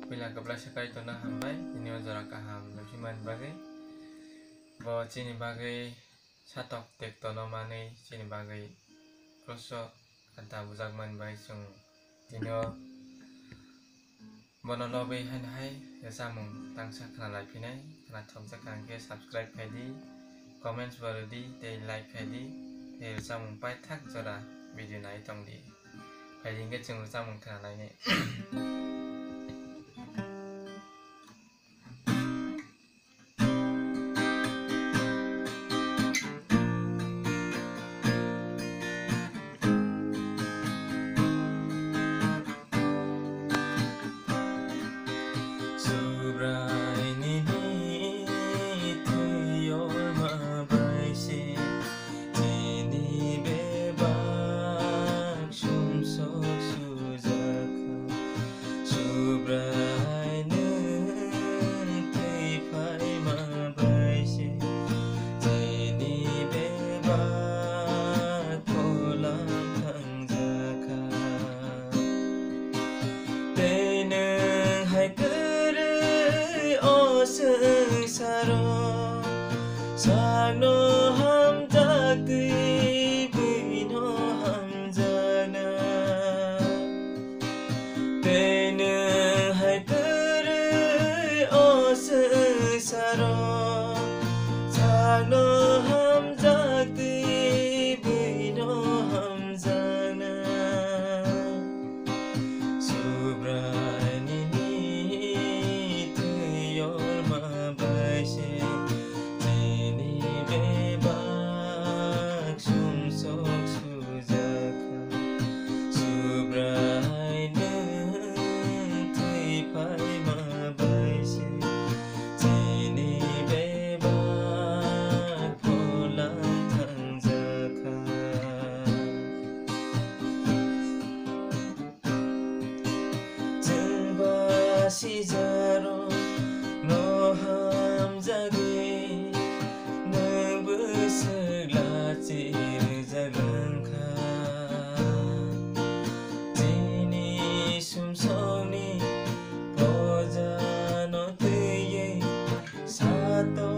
Bila kebelah sekali tu nak hambai, ini ojara kaham. Lebih man bagai, bawa cini bagai satok tek tono mane cini bagai krosok kata buzak man bagai sung tino bono lobby hai ya samung tangsa kana like pinai kana thomsa kangke subscribe phaidi comments barodi te like phaidi te samung pai thak jora video nai tongdi phaidi nge chung samung kana nai ne Subrai nini thwi yorma baisi nini bebak sum sok sujaka Subrai thwi phai ma baisi nini bebak kolam thang jaka Tenang hai saro sano ham jakti bino ham jana tene hai tere os saro sano ham jakti bino ham jana Subrai nini thwi yorma baisi nini bebak sum sok sujaka Subrai thwi phai ma baisi nini bebak kolam thang jaka si jaro no ham jagi nang besla cir jalangka tini sumsoni pojano teye sato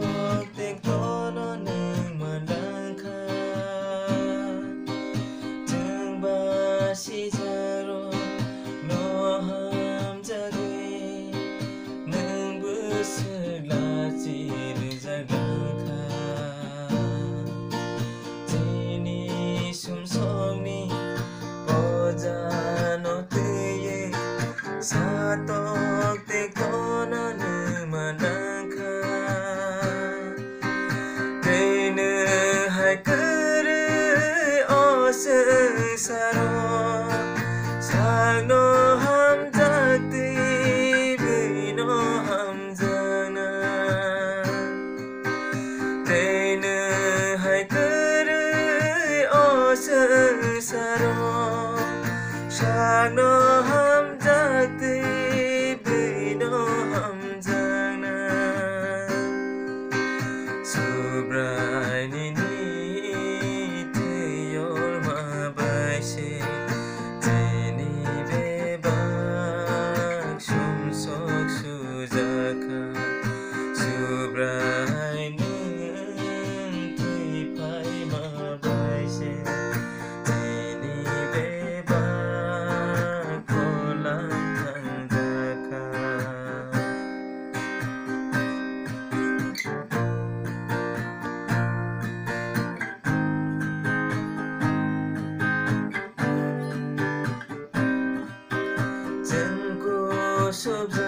tek tono nang malangka jengba si jaro no ham jagi Selacir jagaka tini sumsoni pojano teye satok tekona numanangka tene hai kere os saro sano ham jakti bino ham jana tene hai kere os saro sano ham jakti bino ham jana Subrai nini thwi yorma baisi nini bebak sum sok sujaka Subrai thwi phai ma baisi nini bebak kolam thang jaka Subrai